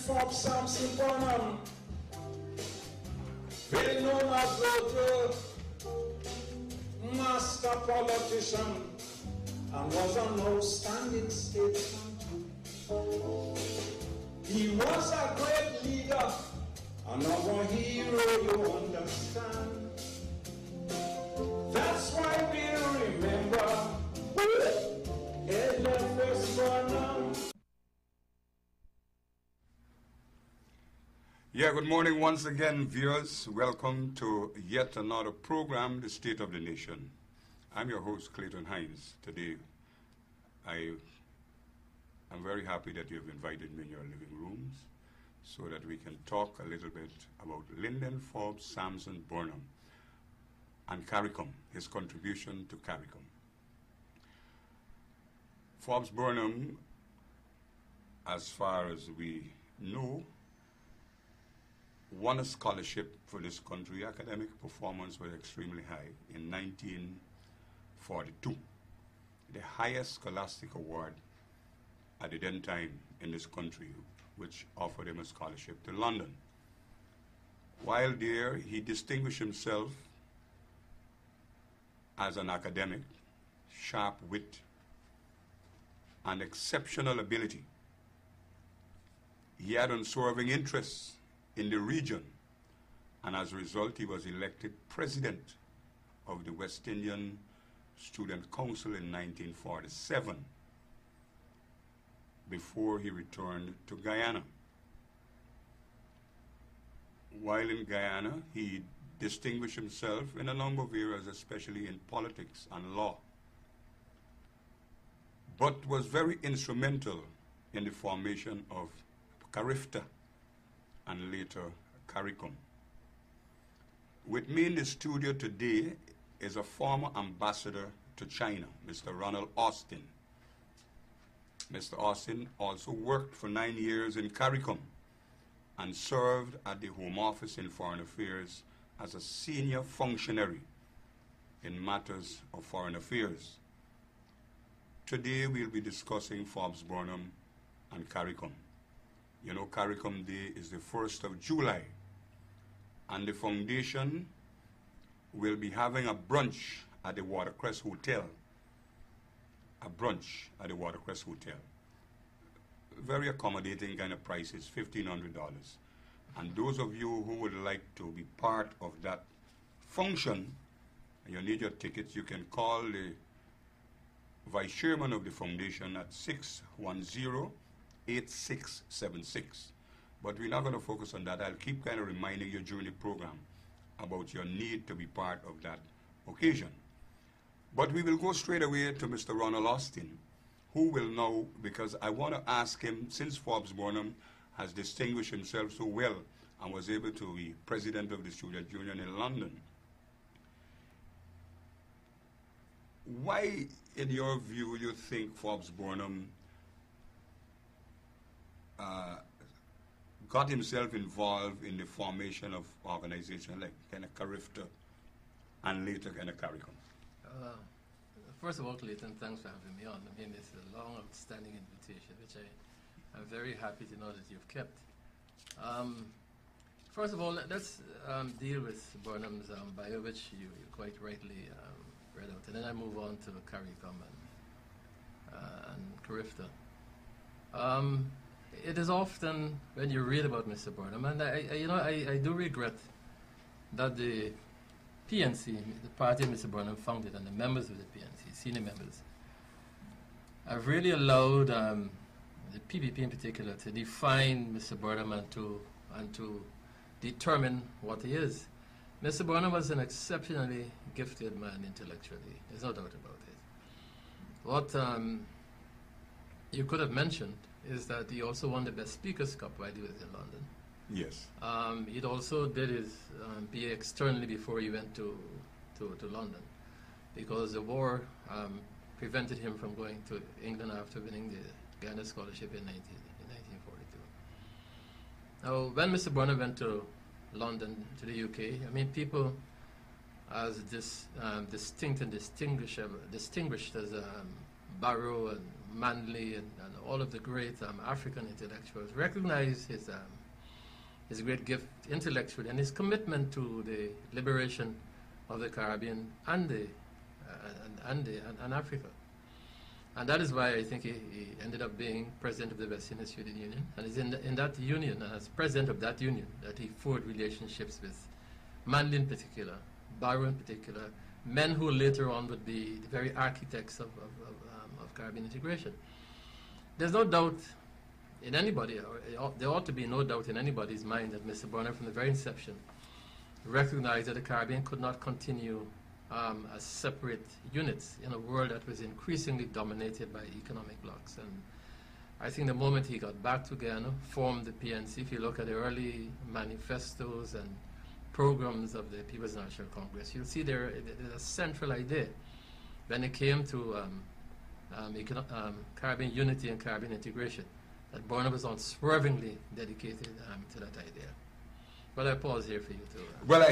Forbes Samson Burnham, well known as the master politician, and was an outstanding statesman too. He was a great leader, another hero, you understand. That's why we remember Elvis Burnham. Yeah, good morning once again, viewers. Welcome to yet another program, The State of the Nation. I'm your host, Clayton Hinds. Today, I'm very happy that you've invited me in your living rooms so that we can talk a little bit about Lyndon Forbes Samson Burnham and CARICOM, his contribution to CARICOM. Forbes Burnham, as far as we know, won a scholarship for this country. Academic performance was extremely high in 1942. The highest scholastic award at the then time in this country, which offered him a scholarship to London. While there, he distinguished himself as an academic, sharp wit, and exceptional ability. He had unswerving interests in the region, and as a result, he was elected president of the West Indian Student Council in 1947 before he returned to Guyana. While in Guyana, he distinguished himself in a number of areas, especially in politics and law, but was very instrumental in the formation of CARIFTA and later CARICOM. With me in the studio today is a former ambassador to China, Mr. Ronald Austin. Mr. Austin also worked for 9 years in CARICOM and served at the Home Office in Foreign Affairs as a senior functionary in matters of foreign affairs. Today we'll be discussing Forbes Burnham and CARICOM. You know, CARICOM Day is the 1st of July, and the foundation will be having a brunch at the Watercress Hotel. A brunch at the Watercress Hotel. Very accommodating kind of prices, $1,500. And those of you who would like to be part of that function, and you need your tickets, you can call the vice chairman of the foundation at 610-8676. But we're not going to focus on that. I'll keep kind of reminding you during the program about your need to be part of that occasion. But we will go straight away to Mr. Ronald Austin, who will now, because I want to ask him, since Forbes Burnham has distinguished himself so well and was able to be president of the Student Union in London, why, in your view, you think Forbes Burnham got himself involved in the formation of organizations like kind of CARIFTA and later kind of CARICOM? First of all, Clayton, thanks for having me on. I mean, it's a long, outstanding invitation, which I'm very happy to know that you've kept. First of all, let's deal with Burnham's bio, which you quite rightly read out, and then I move on to CARICOM and CARIFTA. It is often, when you read about Mr. Burnham, and I do regret that the PNC, the party Mr. Burnham founded, and the members of the PNC, senior members, have really allowed the PPP in particular to define Mr. Burnham and to determine what he is. Mr. Burnham was an exceptionally gifted man intellectually. There's no doubt about it. What you could have mentioned is that he also won the Best Speakers Cup while he was in London. Yes. He also did his BA externally before he went to London, because the war prevented him from going to England after winning the Guyana scholarship in 1942. Now, when Mr. Burnham went to London, to the UK, I mean, people as distinct and distinguished as Barrow and Manley and all of the great African intellectuals recognized his great gift intellectually and his commitment to the liberation of the Caribbean and Africa. And that is why I think he ended up being president of the West Indian Student Union. And it's in that union, as president of that union, that he forged relationships with Manley in particular, Barrow in particular, men who later on would be the very architects of Caribbean integration. There's no doubt in anybody, or there ought to be no doubt in anybody's mind that Mr. Burnham, from the very inception, recognized that the Caribbean could not continue as separate units in a world that was increasingly dominated by economic blocs. And I think the moment he got back to Guyana, formed the PNC, if you look at the early manifestos and programs of the People's National Congress, you'll see there's a central idea when it came to Caribbean unity and Caribbean integration, that Burnham was unswervingly dedicated to that idea. But I pause here for you to... Well,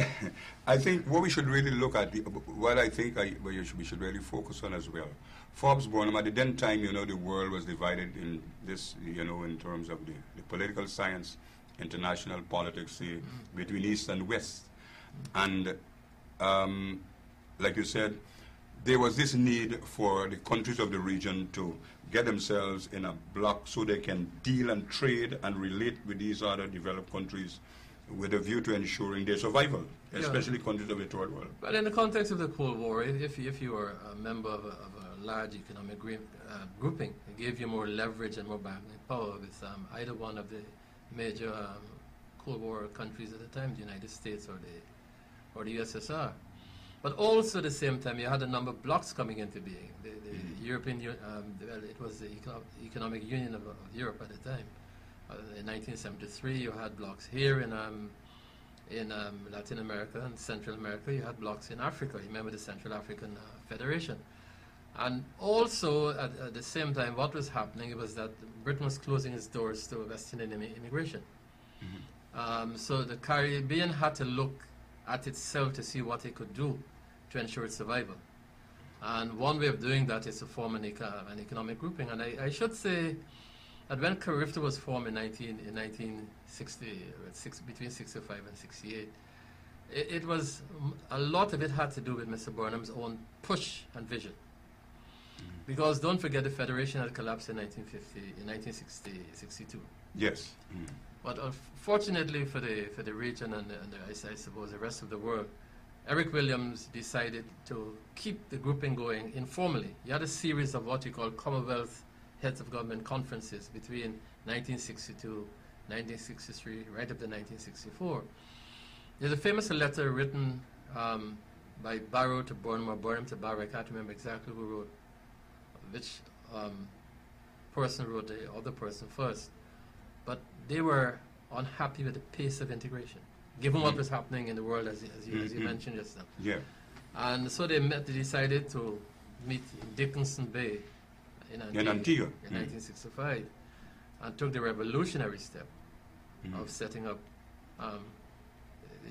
I think what we should really look at, what I think we should really focus on as well. Forbes Burnham, at the then time, the world was divided in this, in terms of the political science, international politics, between East and West. And like you said, there was this need for the countries of the region to get themselves in a block so they can deal and trade and relate with these other developed countries with a view to ensuring their survival, especially countries of the third world. But in the context of the Cold War, if you were a member of a large economic grouping, it gave you more leverage and more bargaining power with either one of the major Cold War countries at the time, the United States or the USSR. But also at the same time, you had a number of blocs coming into being. The European, it was the Economic Union of Europe at the time. In 1973, you had blocs here in Latin America and Central America. You had blocs in Africa. You remember the Central African Federation. And also, at the same time, what was happening was that Britain was closing its doors to West Indian immigration. So the Caribbean had to look at itself to see what it could do to ensure its survival. And one way of doing that is to form an economic grouping. And I should say that when CARIFTA was formed in 1960, between 65 and 68, it was, a lot of it had to do with Mr. Burnham's own push and vision. Because don't forget, the Federation had collapsed in 1962. Yes. But unfortunately for the region and I suppose the rest of the world, Eric Williams decided to keep the grouping going informally. He had a series of what you call Commonwealth Heads of Government conferences between 1962, 1963, right up to 1964. There's a famous letter written by Barrow to Burnham or Burnham to Barrow. I can't remember exactly who wrote, which person wrote the other person first. But they were unhappy with the pace of integration, given what was happening in the world, as you mentioned just now. Yeah. And so they decided to meet in Dickinson Bay in Antigua in 1965, and took the revolutionary step of setting up the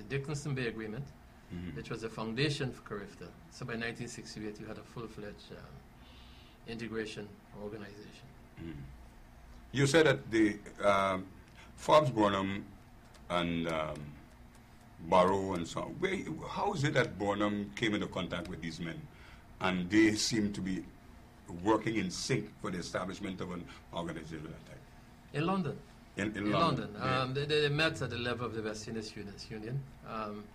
Dickinson Bay Agreement, which was the foundation for CARIFTA. So by 1968, you had a full-fledged integration organization. You said that the Forbes Burnham and Barrow and so on, how is it that Burnham came into contact with these men and they seem to be working in sync for the establishment of an organization at that time? In London. In London. Yeah. They met at the level of the West Indian Students' Union. And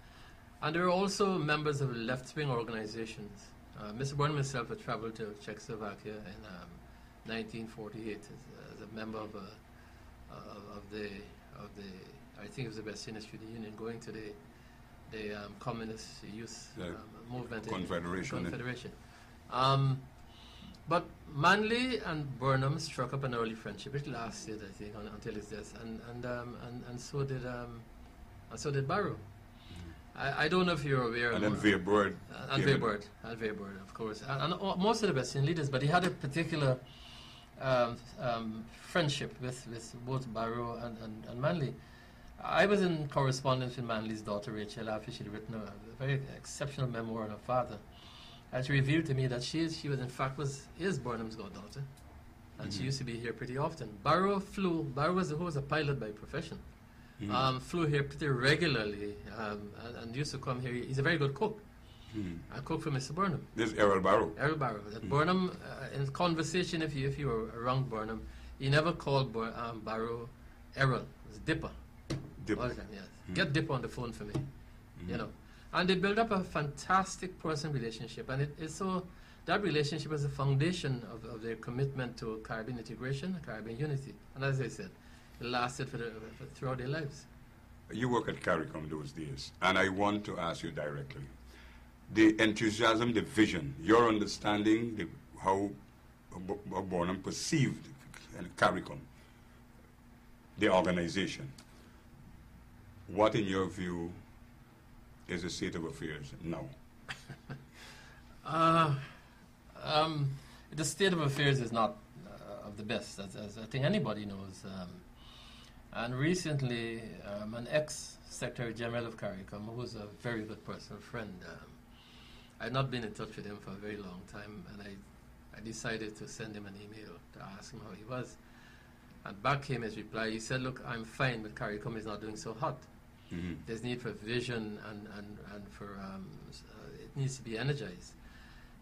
there were also members of left-wing organizations. Mr. Burnham himself had traveled to Czechoslovakia in 1948 as a member of the I think it was the West Indian Student Union, going to the Communist Youth Movement Confederation. But Manley and Burnham struck up an early friendship. It lasted, I think, until his death, and so did Barrow. I don't know if you're aware. And then Weybird. And Weybird, of course, and most of the West Indian leaders. But he had a particular friendship with both Barrow and Manley. I was in correspondence with Manley's daughter Rachel after she'd written a very exceptional memoir on her father. And she revealed to me that she was in fact is Burnham's goddaughter. and she used to be here pretty often. Barrow was who was a pilot by profession. Flew here pretty regularly and used to come here. He's a very good cook. I cook for Mr. Burnham. This is Errol Barrow. Errol Barrow. That Burnham, in conversation, if you were around Burnham, he never called Barrow Errol. It was Dipper. Dipper. All the time, yes. Get Dipper on the phone for me. You know. And they built up a fantastic personal relationship. And it's so, that relationship is the foundation of their commitment to Caribbean integration, Caribbean unity. And as I said, it lasted throughout their lives. You work at CARICOM those days, and I want to ask you directly. The enthusiasm, the vision, your understanding, how Burnham perceived CARICOM, the organization. What, in your view, is the state of affairs now? The state of affairs is not of the best, as I think anybody knows. And recently, an ex-Secretary General of CARICOM, who was a very good personal friend, I had not been in touch with him for a very long time, and I decided to send him an email to ask him how he was. And back came his reply. He said, look, I'm fine, but CARICOM is not doing so hot. There's need for vision and for it needs to be energized.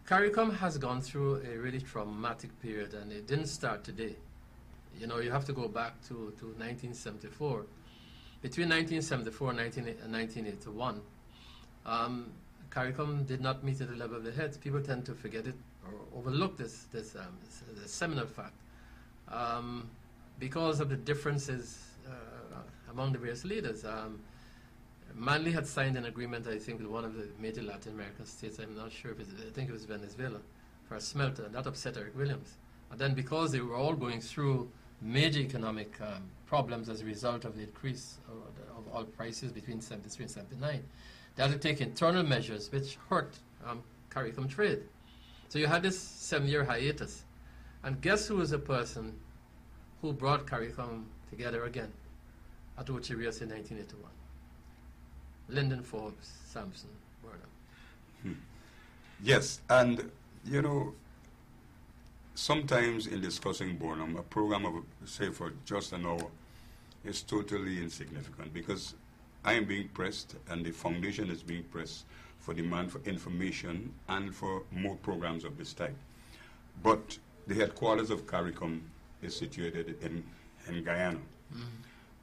CARICOM has gone through a really traumatic period, and it didn't start today. You know, you have to go back to 1974. Between 1974 and 1981, CARICOM did not meet at the level of the heads. People tend to forget it or overlook this seminal fact because of the differences among the various leaders. Manley had signed an agreement, I think, with one of the major Latin American states. I'm not sure if I think it was Venezuela, for a smelter, and that upset Eric Williams. And then because they were all going through major economic problems as a result of the increase of oil prices between 73 and 79, they had to take internal measures which hurt CARICOM trade. So you had this 7-year hiatus. And guess who was the person who brought CARICOM together again at Ocho Rios in 1981? Lyndon Forbes, Sampson, Burnham. Yes, and you know, sometimes in discussing Burnham, a program of, say, for just an hour is totally insignificant because I am being pressed and the foundation is being pressed for demand for information and for more programs of this type. But the headquarters of CARICOM is situated in Guyana.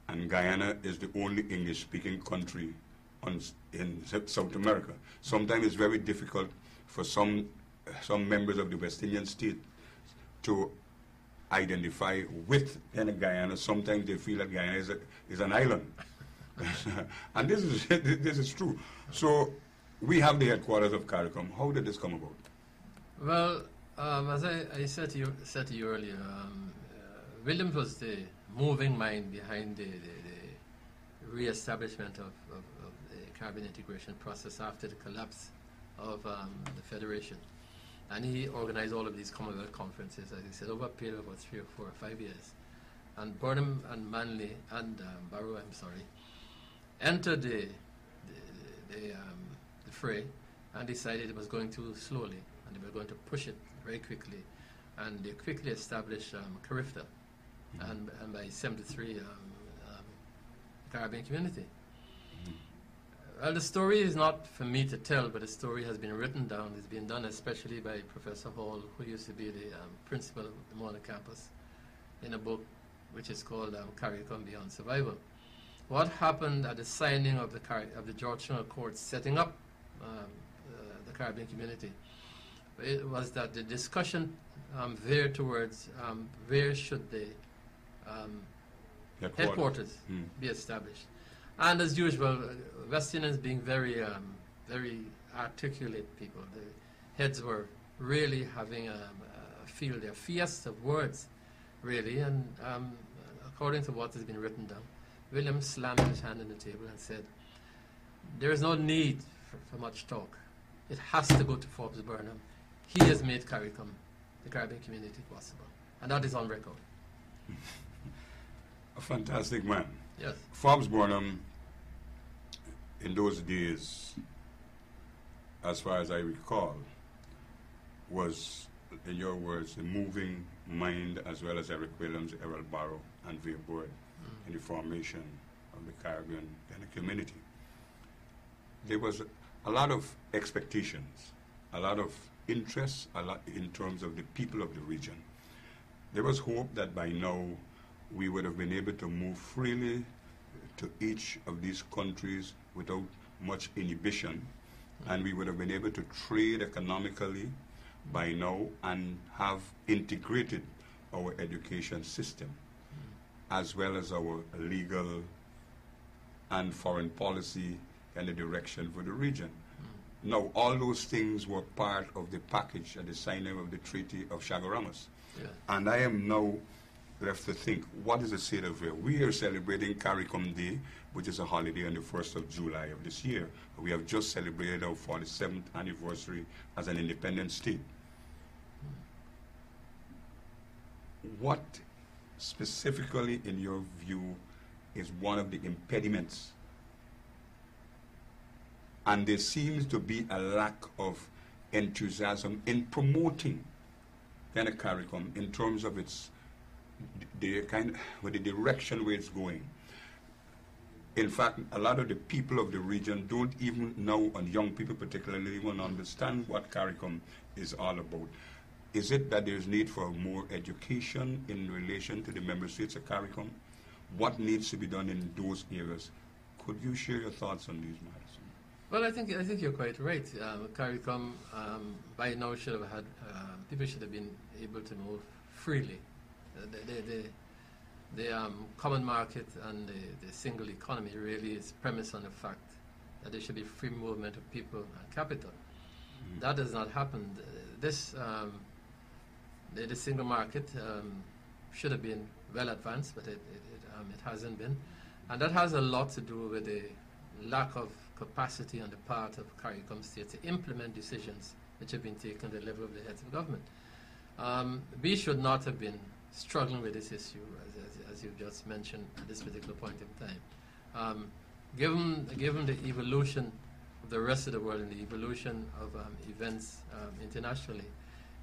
And Guyana is the only English-speaking country in South America. Sometimes it's very difficult for some members of the West Indian state to identify with Guyana. Sometimes they feel that Guyana is an island. And this is true. So we have the headquarters of CARICOM. How did this come about? Well, as I said to you earlier, Williams was the moving mind behind the re-establishment of the Caribbean integration process after the collapse of the Federation. And he organized all of these Commonwealth conferences, as I said, over a period of about 3 or 4 or 5 years. And Burnham and Manley and Barrow, entered the fray and decided it was going too slowly and they were going to push it very quickly. And they quickly established CARIFTA and by 73, Caribbean community. Well, the story is not for me to tell, but the story has been written down. It's been done especially by Professor Hall, who used to be the principal of the Moreland campus, in a book which is called CARICOM Beyond Survival. What happened at the signing of the Georgetown Accord setting up the Caribbean community? It was that the discussion veered towards where should the headquarters be established. And as usual, West Indians being very articulate people, the heads were really having a field, a fiesta of words, really. And according to what has been written down, William slammed his hand on the table and said, there is no need for much talk. It has to go to Forbes Burnham. He has made CARICOM, the Caribbean community, possible. And that is on record. A fantastic man. Yes. Forbes Burnham, in those days, as far as I recall, was in your words, the moving mind, as well as Eric Williams, Errol Barrow, and Via Boyd in the formation of the Caribbean community. There was a lot of expectations, a lot of interest, a lot in terms of the people of the region. There was hope that by now we would have been able to move freely to each of these countries without much inhibition, and we would have been able to trade economically by now and have integrated our education system as well as our legal and foreign policy and the direction for the region. Now, all those things were part of the package at the signing of the Treaty of Chaguaramas. Yeah. And I am now left to think, what is the state of it? We are celebrating CARICOM Day, which is a holiday on the 1st of July of this year. We have just celebrated our 47th anniversary as an independent state. What specifically, in your view, is one of the impediments? And there seems to be a lack of enthusiasm in promoting kind of CARICOM in terms of its the direction where it's going. In fact, a lot of the people of the region don't even know, and young people particularly, even understand what CARICOM is all about. Is it that there's need for more education in relation to the member states of CARICOM? What needs to be done in those areas? Could you share your thoughts on these matters? Well, I think you're quite right. CARICOM by now should have had people should have been able to move freely. The common market and the single economy really is premised on the fact that there should be free movement of people and capital. That does not happen. The single market should have been well advanced, but it hasn't been. And that has a lot to do with the lack of capacity on the part of CARICOM states to implement decisions which have been taken at the level of the heads of government. We should not have been struggling with this issue, as you've just mentioned, at this particular point in time. Given the evolution of the rest of the world and the evolution of events internationally,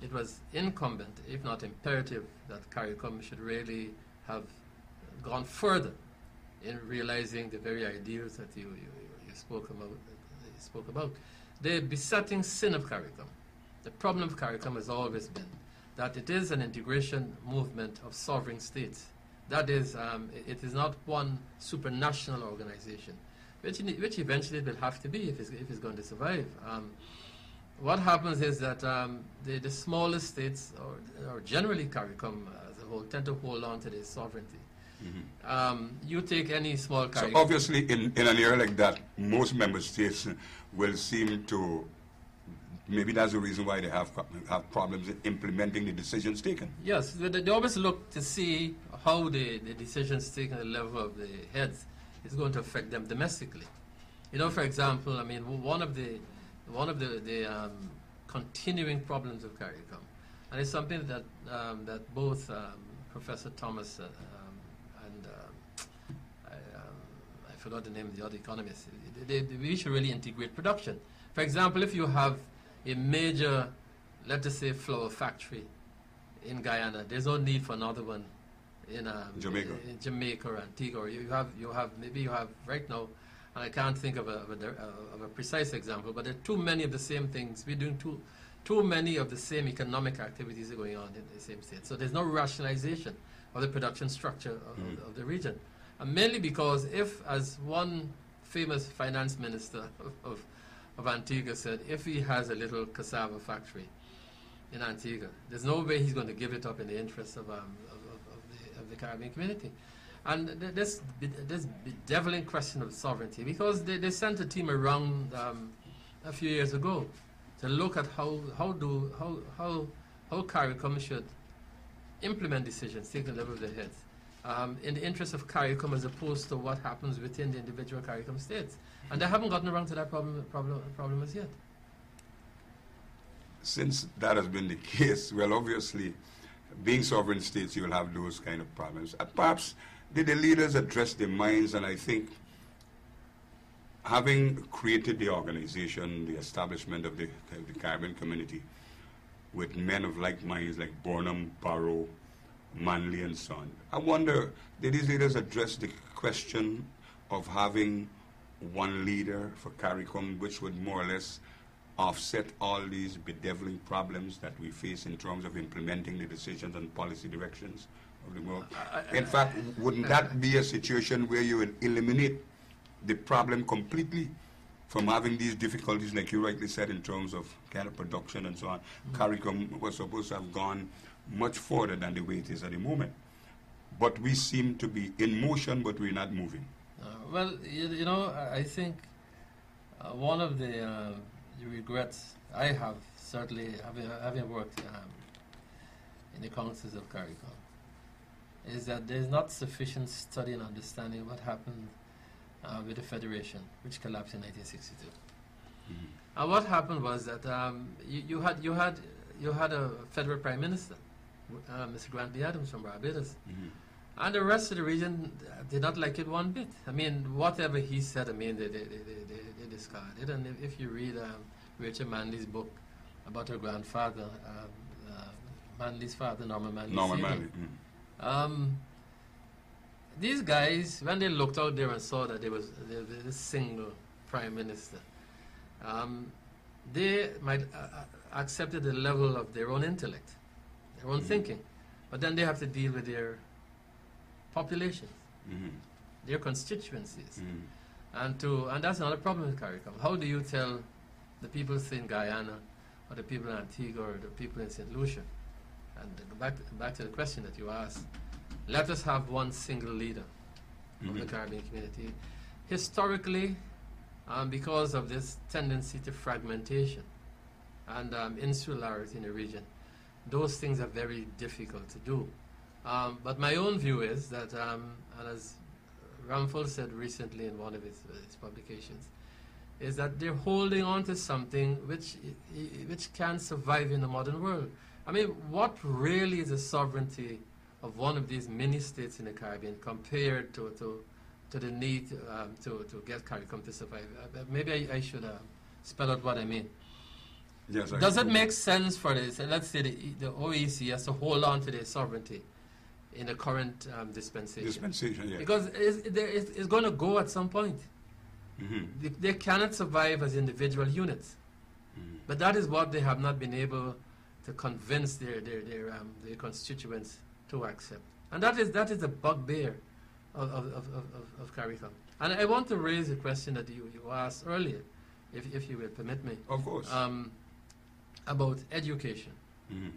it was incumbent, if not imperative, that CARICOM should really have gone further in realizing the very ideals that you spoke about. The besetting sin of CARICOM, the problem of CARICOM has always been that it is an integration movement of sovereign states. That is, it is not one supranational organization, which eventually it will have to be if it's going to survive. What happens is that the smallest states, or generally CARICOM as a whole, tend to hold on to their sovereignty. You take any small CARICOM. So obviously, in an area like that, most member states will seem to. Maybe that's the reason why they have problems in implementing the decisions taken. Yes, they always look to see how the decisions taken at the level of the heads is going to affect them domestically. You know, for example, I mean, one of the continuing problems of CARICOM, and it's something that that both Professor Thomas and I forgot the name of the other economists. We should really integrate production. For example, if you have a major, let us say, flour factory in Guyana, there's no need for another one in Jamaica or Antigua. You have right now, and I can't think of a precise example, but there are too many of the same things. We're doing too many of the same economic activities are going on in the same state. So there's no rationalization of the production structure of the region. And mainly because if, as one famous finance minister of Antigua said, if he has a little cassava factory in Antigua, there's no way he's going to give it up in the interest of the Caribbean community. And this bedeviling question of sovereignty, because they sent a team around a few years ago to look at how CARICOM should implement decisions taken at the level of the heads in the interest of CARICOM as opposed to what happens within the individual CARICOM states. And they haven't gotten around to that problem as yet. Since that has been the case, well, obviously, being sovereign states, you will have those kind of problems. Perhaps did the leaders address their minds? And I think having created the organization, the establishment of the Caribbean community, with men of like minds like Burnham, Barrow, Manley, and so on. I wonder, did these leaders address the question of having one leader for CARICOM, which would more or less offset all these bedeviling problems that we face in terms of implementing the decisions and policy directions of the world? In fact, wouldn't that be a situation where you would eliminate the problem completely from having these difficulties, like you rightly said, in terms of cattle production and so on? CARICOM was supposed to have gone much further than the way it is at the moment. But we seem to be in motion, but we're not moving. Well, you know, I think one of the regrets I have, certainly having worked in the councils of CARICOM, is that there's not sufficient study and understanding of what happened with the Federation, which collapsed in 1962. And what happened was that you had a federal prime minister, Mr. Grant B. Adams from Barbados, and the rest of the region did not like it one bit. I mean, whatever he said, I mean, they discarded. And if you read Rachel Manley's book about her grandfather, Manley's father, Norman Manley. These guys, when they looked out there and saw that there was a single prime minister, they might accepted the level of their own intellect, their own thinking, but then they have to deal with their populations, their constituencies, and that's another problem with CARICOM. How do you tell the people in Guyana, or the people in Antigua, or the people in St. Lucia? And back to the question that you asked. Let us have one single leader of the Caribbean community. Historically, because of this tendency to fragmentation and insularity in the region, those things are very difficult to do. But my own view is that, and as Ramphel said recently in one of his publications, is that they're holding on to something which can survive in the modern world. I mean, what really is the sovereignty of one of these mini-states in the Caribbean compared to the need to get CARICOM to survive? Maybe I should spell out what I mean. Yes, does it make sense for this? Let's say the OEC has to hold on to their sovereignty in the current dispensation. Dispensation, yeah. Because it's going to go at some point. They cannot survive as individual units. But that is what they have not been able to convince their constituents to accept. And that is the bugbear of CARICOM. And I want to raise a question that you asked earlier, if you will permit me. Of course. About education.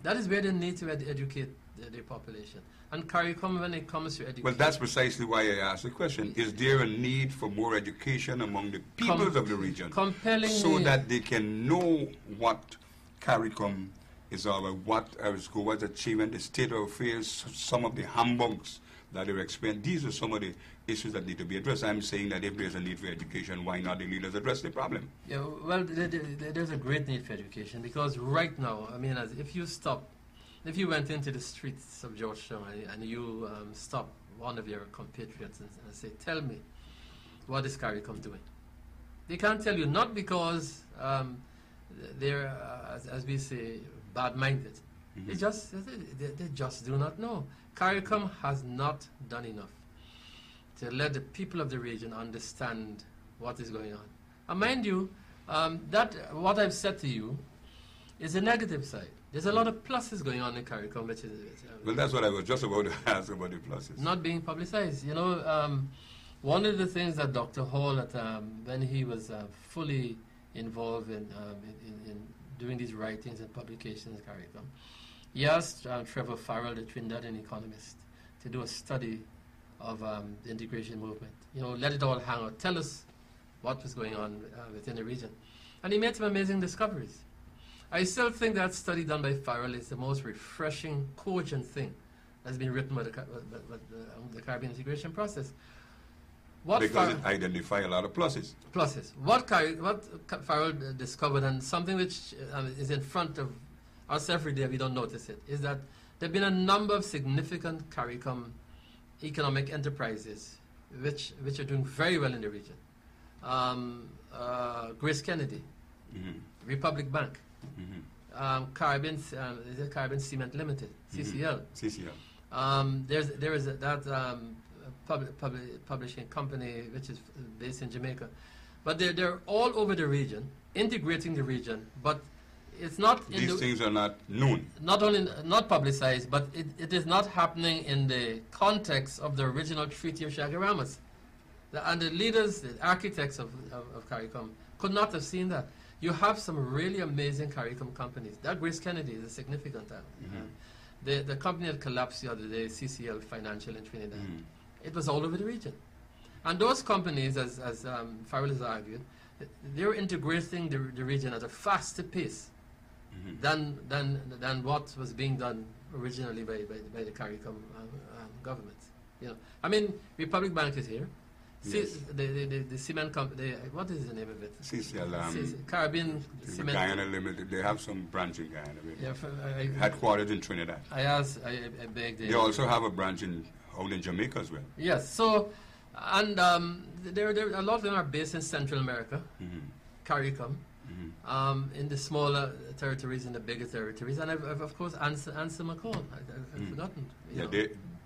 That is where they need to educate their population. And CARICOM, when it comes to education... Well, that's precisely why I asked the question. Is there a need for more education among the peoples of the region? So that they can know what CARICOM is all about, what ERSCO, achievement, the state of affairs, some of the humbugs that they're experiencing. These are some of the issues that need to be addressed. I'm saying that if there's a need for education, why not the leaders address the problem? Yeah, well, there's a great need for education, because right now, I mean, if you went into the streets of Georgetown and you stopped one of your compatriots and say, tell me, what is CARICOM doing? They can't tell you, not because they're, as we say, bad-minded. They just do not know. CARICOM has not done enough to let the people of the region understand what is going on. And mind you, that what I've said to you is a negative side. There's a lot of pluses going on in CARICOM, which is... well, that's what I was just about to ask about the pluses. Not being publicized. You know, one of the things that Dr. Hall, when he was fully involved in doing these writings and publications in CARICOM, he asked Trevor Farrell, the Trinidadian economist, to do a study of the integration movement. You know, let it all hang out. Tell us what was going on within the region. And he made some amazing discoveries. I still think that study done by Farrell is the most refreshing, cogent thing that's been written by the Caribbean integration process. Because it identifies a lot of pluses. What Farrell discovered, and something which is in front of us every day, we don't notice it, is that there have been a number of significant CARICOM economic enterprises which are doing very well in the region. Grace Kennedy, Republic Bank, Caribbean, is it Caribbean Cement Limited, CCL. CCL. There is that publishing company which is based in Jamaica, but they're all over the region, integrating the region, but it's not. These things are not known. Not only not publicized, but it is not happening in the context of the original Treaty of Chaguaramas. And the leaders, the architects of CARICOM could not have seen that. You have some really amazing CARICOM companies. That Grace Kennedy is a significant one. The company that collapsed the other day, CCL Financial in Trinidad, it was all over the region. And those companies, as Farrell has argued, they're integrating the region at a faster pace than what was being done originally by the CARICOM government. You know, I mean, Republic Bank is here. Yes. The cement company, what is the name of it? CCL, Caribbean Cement. Guyana Limited. They have some branch in Guyana. Yeah, Headquartered in Trinidad. I begged. They also have a branch out in Jamaica as well. Yes. So, and there a lot of them are based in Central America, CARICOM, in the smaller territories and the bigger territories, and I've of course Answer McCall. I've forgotten. Yeah,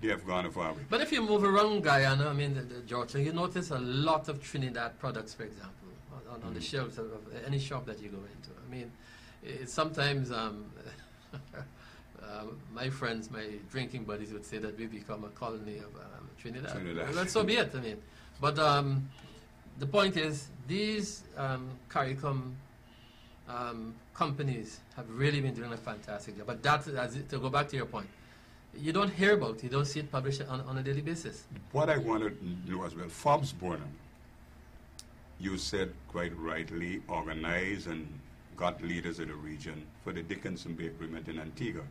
they have gone far away. But if you move around Guyana, I mean, the Georgia, you notice a lot of Trinidad products, for example, on the shelves of any shop that you go into. I mean, it's sometimes my friends, my drinking buddies would say that we become a colony of Trinidad. But so be it, I mean. But the point is, these CARICOM companies have really been doing a fantastic job. But that, to go back to your point, you don't hear about it, you don't see it published on a daily basis. What I want to know as well, Forbes Burnham, you said quite rightly, organized and got leaders of the region for the Dickinson Bay Agreement in Antigua,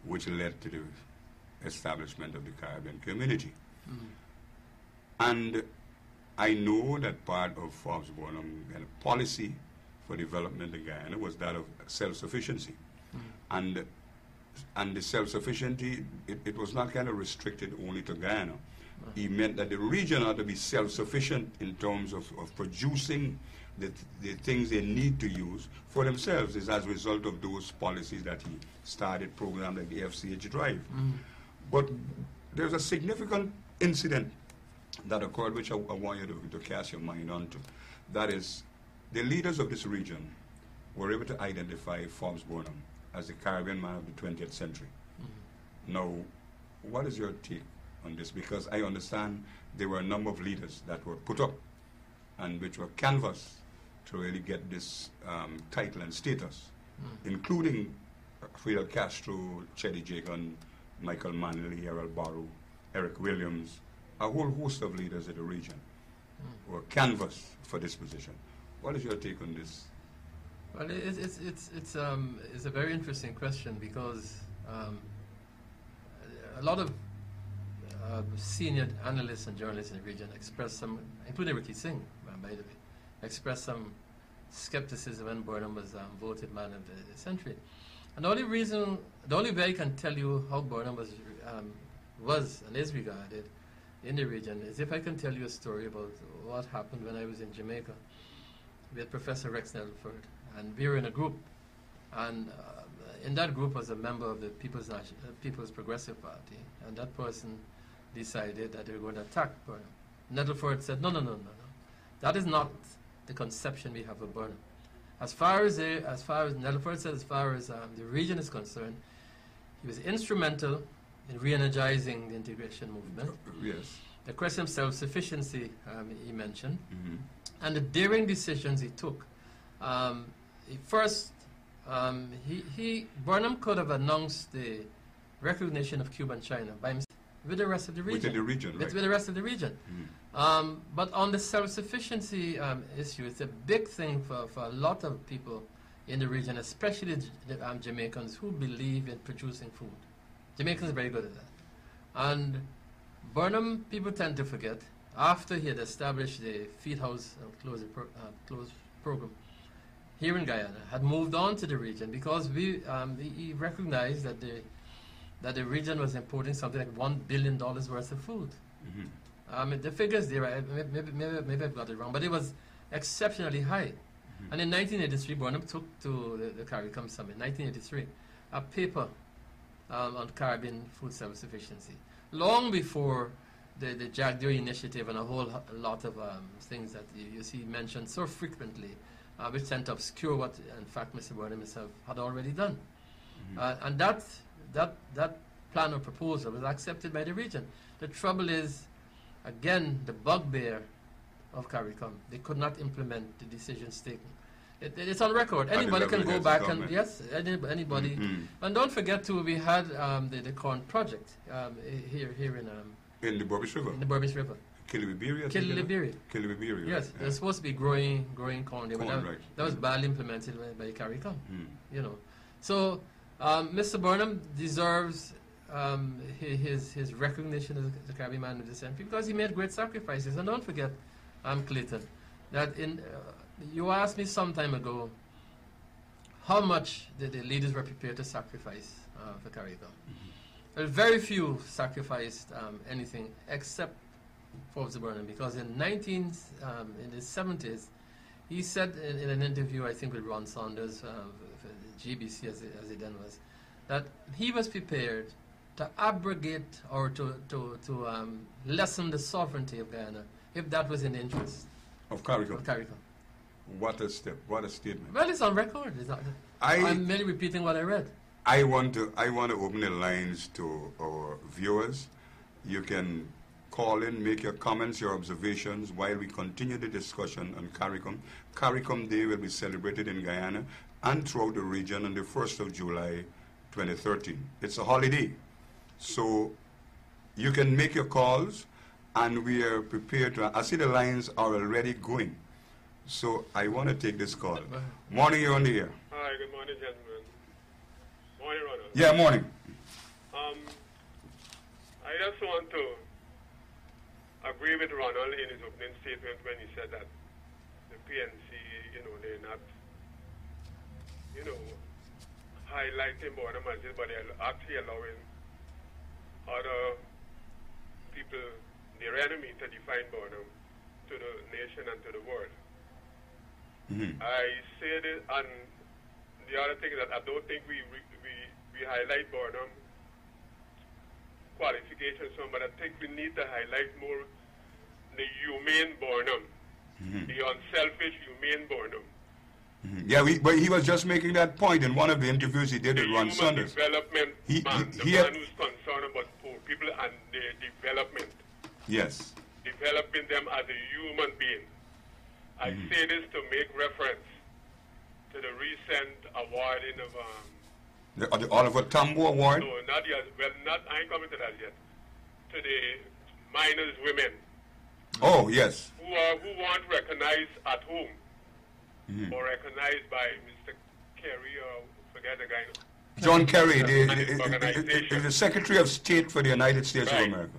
which led to the establishment of the Caribbean community. And I know that part of Forbes Burnham policy for development in Guyana was that of self-sufficiency. And the self-sufficiency, it was not kind of restricted only to Guyana. He meant that the region ought to be self-sufficient in terms of producing the things they need to use for themselves. Is as a result of those policies that he started programs like the FCH Drive. But there's a significant incident that occurred which I want you to cast your mind onto. That is, the leaders of this region were able to identify Forbes Burnham as the Caribbean man of the 20th century. Now, what is your take on this? Because I understand there were a number of leaders that were put up and which were canvassed to really get this title and status, including Fidel Castro, Cheddy Jagan, Michael Manley, Harold Barrow, Eric Williams, a whole host of leaders of the region were canvassed for this position. What is your take on this? Well, it's a very interesting question because a lot of senior analysts and journalists in the region expressed some, including Ricky Singh, by the way, expressed some skepticism when Burnham was voted man of the century. And the only way I can tell you how Burnham was and is regarded in the region is if I can tell you a story about what happened when I was in Jamaica with Professor Rex Nettleford. And we were in a group, and in that group was a member of the People's Progressive Party, and that person decided that they were going to attack Burnham. Nettleford said, no. That is not the conception we have of Burnham. As far as Nettleford said, as far as the region is concerned, he was instrumental in re-energizing the integration movement. Yes. The question of self-sufficiency he mentioned, and the daring decisions he took. Burnham could have announced the recognition of Cuba and China by himself with the rest of the region. Within the region, right. With the rest of the region. But on the self-sufficiency issue, it's a big thing for a lot of people in the region, especially the Jamaicans who believe in producing food. Jamaicans are very good at that. And Burnham, people tend to forget, after he had established the feed house closed program here in Guyana, had moved on to the region because he recognized that the region was importing something like $1 billion worth of food. The figures there, maybe I've got it wrong, but it was exceptionally high. And in 1983, Burnham took to the CARICOM Summit, 1983, a paper on Caribbean food self-sufficiency. Long before the Jack Dewey Initiative and a whole lot of things that you see mentioned so frequently, which tend to obscure what, in fact, Mr. Burnham himself had already done. And that plan or proposal was accepted by the region. The trouble is, again, the bugbear of CARICOM. They could not implement the decisions taken. It's on record. Anybody can go back and, yes, anybody. And don't forget, too, we had the corn project here in the Burbis River. In the Burbis River. Kilibibiria. Yes, they're supposed to be growing corn there, but that was badly implemented by CARICOM. You know, so Mr. Burnham deserves his recognition as a Caribbean man of the century because he made great sacrifices. And don't forget, Clayton, that you asked me some time ago how much the leaders were prepared to sacrifice for CARICOM. Well, very few sacrificed anything except for Mr. Burnham, because in the 70s, he said in an interview, I think with Ron Saunders, for GBC as it then was, that he was prepared to abrogate or to lessen the sovereignty of Guyana if that was in the interest of CARICOM. What a step! What a statement! Well, it's on record. I'm merely repeating what I read. I want to open the lines to our viewers. You can call in, make your comments, your observations while we continue the discussion on CARICOM. CARICOM Day will be celebrated in Guyana and throughout the region on the 1st of July 2013. It's a holiday. So you can make your calls, and we are prepared to. I see the lines are already going. So I want to take this call. Morning, you're on the air. Hi, good morning, gentlemen. Morning, Ronald. Yeah, morning. I just want to agree with Ronald in his opening statement when he said that the PNC, they're not, highlighting Burnham as this, but they're actually allowing other people, their enemy, to define Burnham to the nation and to the world. I say this, and the other thing is that I don't think we highlight Burnham qualifications, but I think we need to highlight more the humane Burnham, the unselfish, humane Burnham. Yeah, but he was just making that point in one of the interviews he did with Ron Saunders. Development man, the man who's concerned about poor people and their development. Yes. Developing them as a human being. I say this to make reference to the recent awarding of the Oliver Tambo Award. No, not yet. Well, I ain't coming to that yet. To the minors women. Oh yes. Who weren't recognized at home, or recognized by Mr. Kerry or forget the guy. John Kerry, the Secretary of State for the United States of America.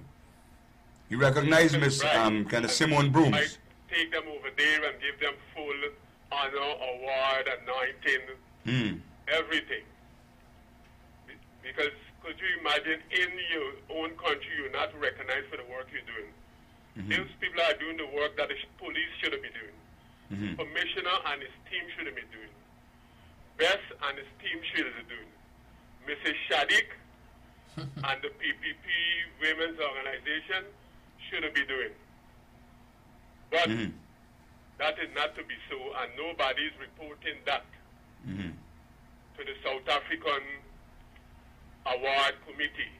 He recognized Miss kind of Simone Brooms. Take them over there and give them full honor, award, anointing, everything. Because could you imagine in your own country you're not recognized for the work you're doing? Those people are doing the work that the police shouldn't be doing. Commissioner and his team shouldn't be doing. Best and his team shouldn't be doing. Mrs. Shadik and the PPP Women's Organization shouldn't be doing. But that is not to be so, and nobody is reporting that to the South African Award Committee.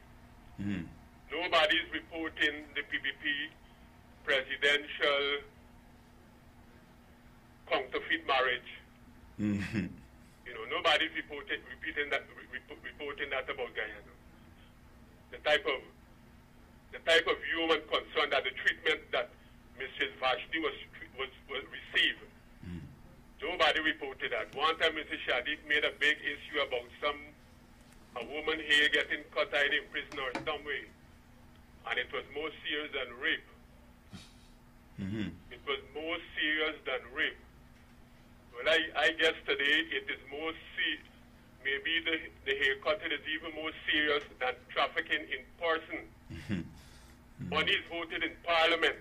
Nobody is reporting the PPP presidential counterfeit marriage. Nobody's reporting that about Guyana. The type of human concern that the treatment that Mrs. Vashti was received. Nobody reported that. One time Mrs. Shadik made a big issue about a woman here getting cut out in prison or some way. And it was more serious than rape. It was more serious than rape. Well, I guess today it is more serious. Maybe the haircut is even more serious than trafficking in person. Money is voted in Parliament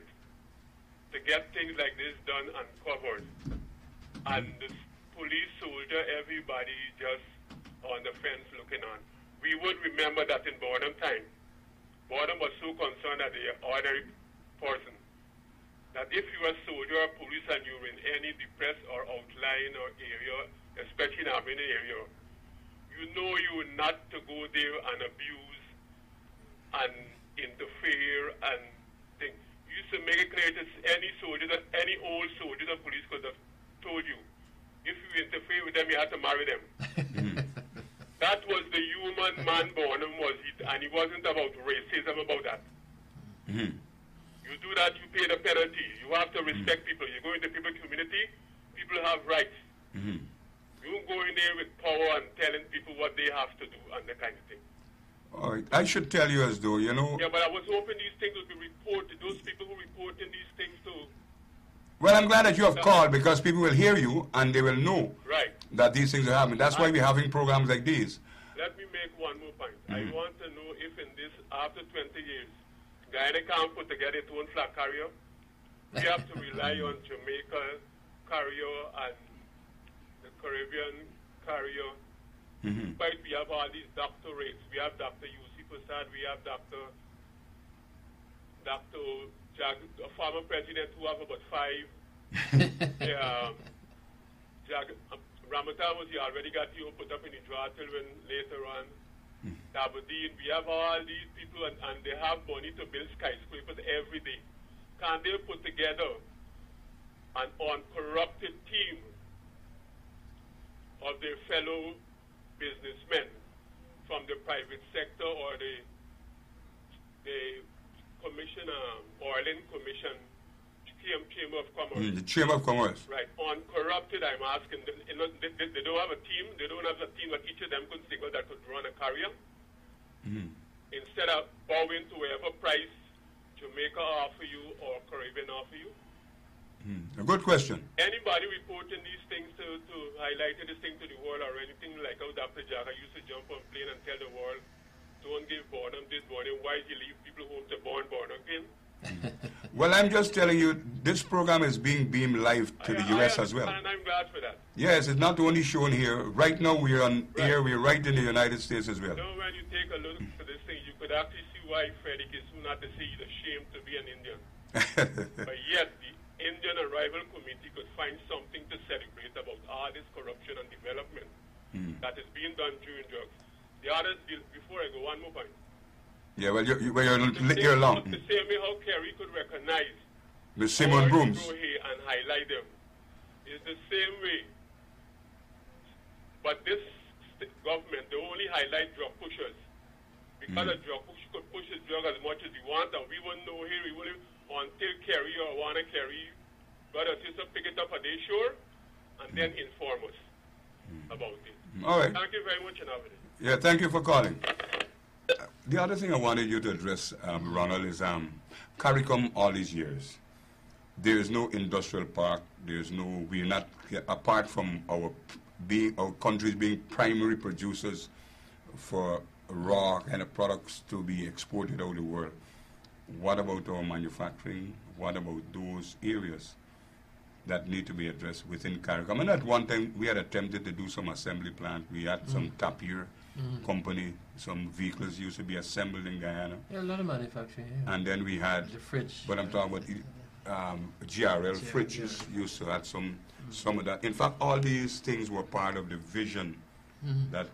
to get things like this done and covered. And the police, soldier, everybody just on the fence looking on. We would remember that in Burnham time. Burnham was so concerned that the ordinary person, that if you are a soldier or police and you're in any depressed or outlying or area, especially in urban area, you know you are not to go there and abuse and interfere and things. You used to make it clear to any soldier, that any old soldier or police could have told you, if you interfere with them, you have to marry them. That was the human man Burnham was, and it wasn't about racism about that. You do that, you pay the penalty. You have to respect people. You go into people's community, people have rights. You don't go in there with power and telling people what they have to do and that kind of thing. All right. I should tell you as though, you know... Yeah, but I was hoping these things would be reported. Those people who reporting these things too. Well, I'm glad that you have called, because people will hear you and they will know that these things are happening. That's why we're having programs like these. Let me make one more point. I want to know if in this, after 20 years, Guyana can't put together its own flag carrier. We have to rely on Jamaica carrier and the Caribbean carrier. Despite we have all these doctorates. We have Dr. U.C. Prasad, we have Dr. a former president who have about 5. Ramadan was he already got you put up in the draw till when later on. Aberdeen, we have all these people and they have money to build skyscrapers every day. Can they put together an uncorrupted team of their fellow businessmen from the private sector or the Oil Commission, Chamber of Commerce. The Chamber of Commerce. Right. Uncorrupted, I'm asking. They don't have a team. They don't have a team that each of them could single that could run a carrier. Instead of bowing to whatever price Jamaica offer you or Caribbean offer you. A good question. Anybody reporting these things to highlighting this thing to the world or anything like how Dr. Jagger used to jump on plane and tell the world, don't give Burnham this Burnham, why he leave people home to born again? Well, I'm just telling you, this program is being beamed live to the U.S. as well. And I'm glad for that. Yes, it's not only shown here. Right now, we're on air. We're right in the United States as well. You know, when you take a look at this thing, you could actually see why Freddie is not to say he's ashamed to be an Indian. But yet, the Indian Arrival Committee could find something to celebrate about all this corruption and development that is being done during drugs. The other, before I go, one more point. Yeah, well, you're long. The same way how Kerry could recognize Miss Simon Brooms and highlight them is the same way. But this government, they only highlight drug pushers. Because a drug pusher could push his drug as much as he wants, and we wouldn't know here, we wouldn't until Kerry or wanna Kerry, brother, sister, pick it up at their shore and then inform us about it. All right. Thank you very much, and have it. Yeah, thank you for calling. The other thing I wanted you to address, Ronald, is CARICOM all these years. There is no industrial park. We're not, apart from our countries being primary producers for raw kind of products to be exported out the world. What about our manufacturing? What about those areas that need to be addressed within CARICOM? And at one time, we had attempted to do some assembly plant. We had some Tapir company, some vehicles used to be assembled in Guyana. Yeah, a lot of manufacturing. Yeah. And then we had the fridge. But I'm talking about GRL fridges used to have some of that. In fact, all these things were part of the vision that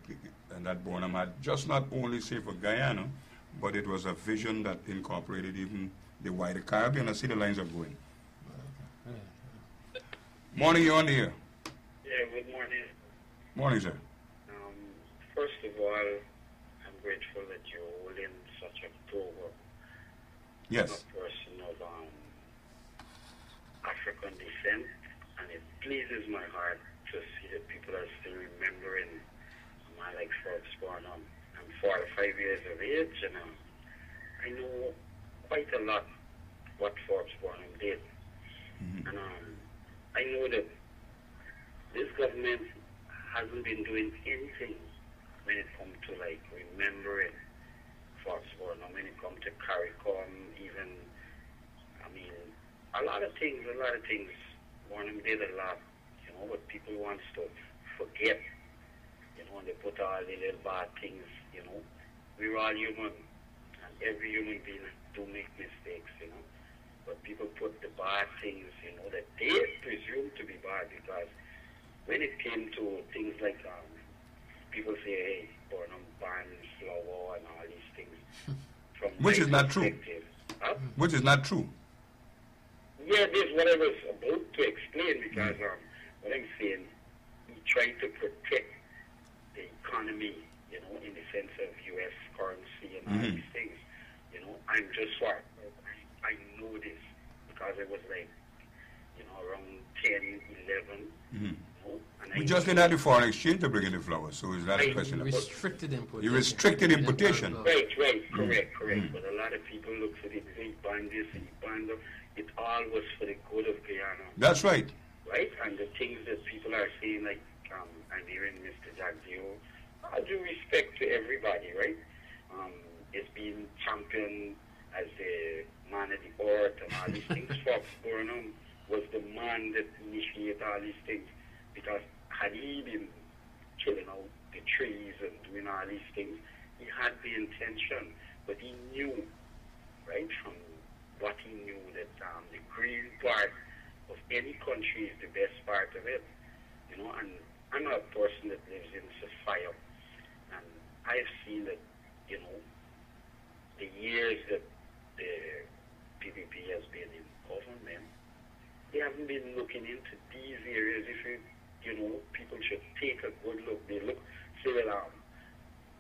Burnham had, just not only say for Guyana, but it was a vision that incorporated even the wider Caribbean. I see the lines are going. Morning, you're on the air. Yeah, good morning. Morning, sir. First of all, I'm grateful that you're holding such a program. Yes. I'm a person of African descent, and it pleases my heart to see that people are still remembering my like Forbes Burnham. I'm 45 years of age, and I know quite a lot what Forbes Burnham did. And I know that this government hasn't been doing anything when it comes to like remembering Forbes Burnham, when it comes to CARICOM, even, I mean, a lot of things, Burnham did a lot, you know, but people want to forget, you know, and they put all the little bad things, you know. We're all human, and every human being do make mistakes, you know. But people put the bad things, you know, that they presume to be bad, because when it came to things like, people say, hey, Burnham banned flower and all these things. From Which is not true. Which is not true. Yeah, this is what I was about to explain, because what I'm saying, he tried to protect the economy, you know, in the sense of U.S. currency and all these things. You know, I'm just what I know this because I was like, you know, around 10, 11. You know, and We just didn't have the foreign exchange to bring in the flowers, so is that a question of Restricted importation. you restricted importation? Right, correct. But a lot of people look at it, they ban this and ban that. It all was for the good of Guyana. That's right. Right? And the things that people are saying, like I'm hearing Mr. Jagdio, all due respect to everybody, right? Is being championed as the man of the earth and all these things. Fox Burnham was the man that initiated all these things, because had he been killing out the trees and doing all these things, he had the intention, but he knew, right, from what he knew, that the green part of any country is the best part of it, you know. And I'm a person that lives in Sophia, and I've seen that, you know, the years that the PPP has been in government, they haven't been looking into these areas. If you know, people should take a good look. They look, say, well,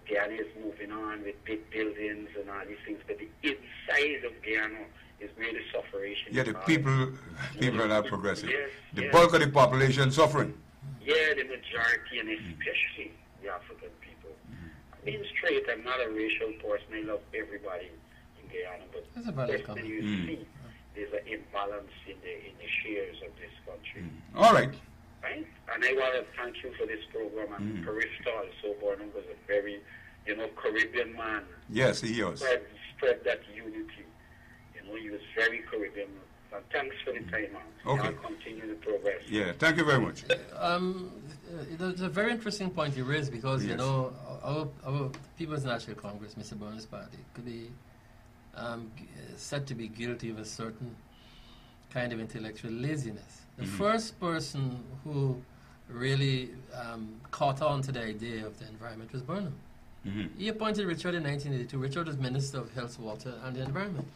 Guyana is moving on with big buildings and all these things, but the inside of Guyana is where the sufferation. Yeah, the people are not progressive. Yes, the bulk of the population suffering. Yeah, the majority, and especially the African people. Being straight, I'm not a racial person. I love everybody in Guyana, but when you see there's an imbalance in the shares of this country. All right. Right? And I want to thank you for this program. And Carifta also, Burnham was a very, you know, Caribbean man. Yes, he was. Spread that unity. You know, he was very Caribbean. And thanks for the time, man. Okay. I'll continue the progress. Yeah, thank you very much. It's a very interesting point you raised, because, you know, our People's National Congress, Mr. Burnham's party, could be said to be guilty of a certain kind of intellectual laziness. The first person who really caught on to the idea of the environment was Burnham. He appointed Richard in 1982. Richard was Minister of Health, Water, and the Environment,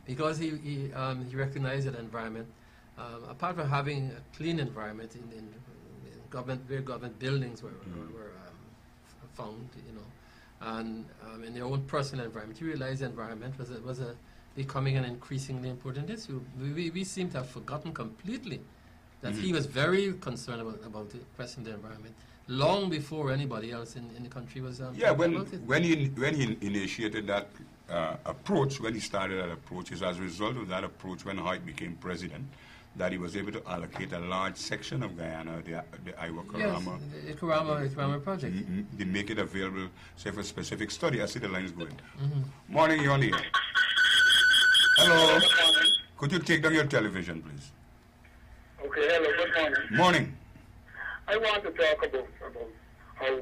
because he recognized that environment, apart from having a clean environment in government, where government buildings were found, you know, and in their own personal environment, he realized the environment was becoming an increasingly important issue. We seem to have forgotten completely that he was very concerned about the question of the environment long before anybody else in the country was talking about it. When he initiated that approach, when he started that approach, is as a result of that approach, when Hoyt became president, that he was able to allocate a large section of Guyana, the Iowa Karama. Yes, the Karama project. They make it available, say, for specific study. I see the lines going. Morning, you're on the air. Hello. Could you take down your television, please? Okay, hello, good morning. Morning. I want to talk about how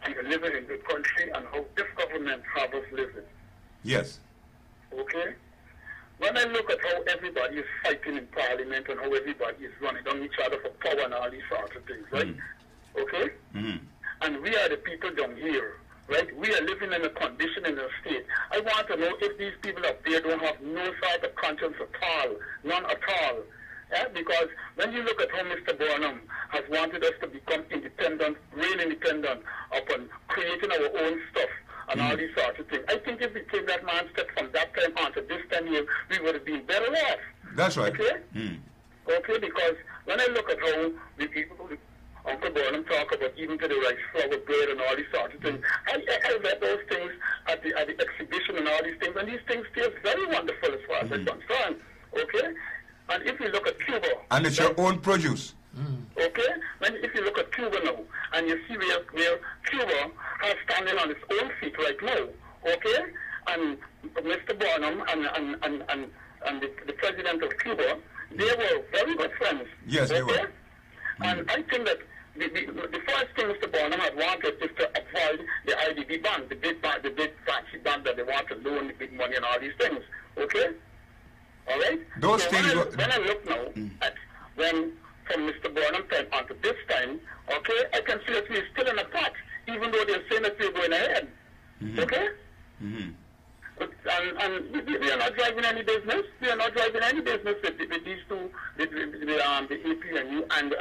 we are living in this country and how this government has us living. Yes. Okay? When I look at how everybody is fighting in Parliament and how everybody is running on each other for power and all these sorts of things, right? Okay? And we are the people down here, right? We are living in a condition, in a state. I want to know if these people up there don't have no sort of conscience at all, none at all. Yeah, because when you look at how Mr. Burnham has wanted us to become independent, real independent, upon creating our own stuff and all these sorts of things, I think if we take that man step from that time on to this time here, we would have been better off. That's right. Okay? Okay, because when I look at how the people, Uncle Burnham talk about even to the rice flour bread and all these sorts of things, I read those things at the exhibition and all these things, and these things taste very wonderful as far as I'm concerned. Okay? And if you look at Cuba... And it's your own produce. Okay? If you look at Cuba now, and you see where Cuba has standing on its own feet right now, okay? And Mr. Burnham and the president of Cuba, they were very good friends. Yes, they were. And I think that the first thing Mr. Burnham had wanted is to avoid the IDB ban, the big fancy ban that they want to loan the big money and all these things. Okay? All right? Those so things when I look now at when from Mr. Burnham time onto this time, okay, I can see that we're still in a pot, even though they're saying that we're going ahead. Okay? And we are not driving any business. We are not driving any business with these two, the APNU and the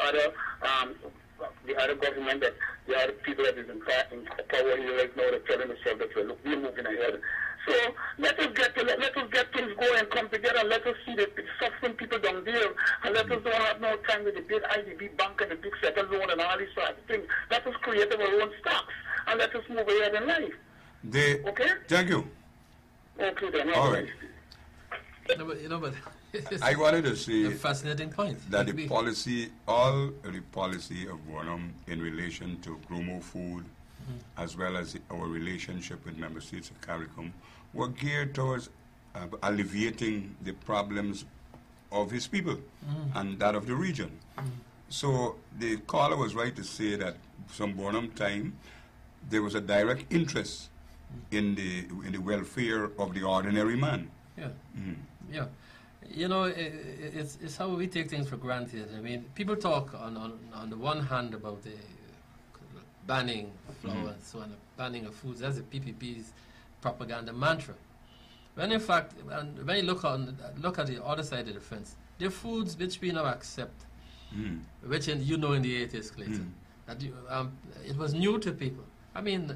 other government, that the other people that is in power here right now, they're telling us that we're moving ahead. So let us get things going, come together, and let us see the suffering people down there, and let us don't have no time with the big IDB bank and the big settle loan and all these sort of things. Let us create our own stocks, and let us move ahead in life. Okay? Thank you. Okay, then. All right. But I wanted to say a fascinating point. that the policy of Burnham in relation to Gromo food, as well as our relationship with member states of CARICOM, were geared towards alleviating the problems of his people and that of the region. So the caller was right to say that from Burnham time, there was a direct interest in the welfare of the ordinary man. Yeah. Yeah. You know, it's how we take things for granted. I mean, people talk on the one hand about the banning flour and so on, banning of foods. That's the PPP's propaganda mantra. When in fact, when you look at the other side of the fence, the foods which we now accept, which in the 80s, Clayton, that it was new to people. I mean,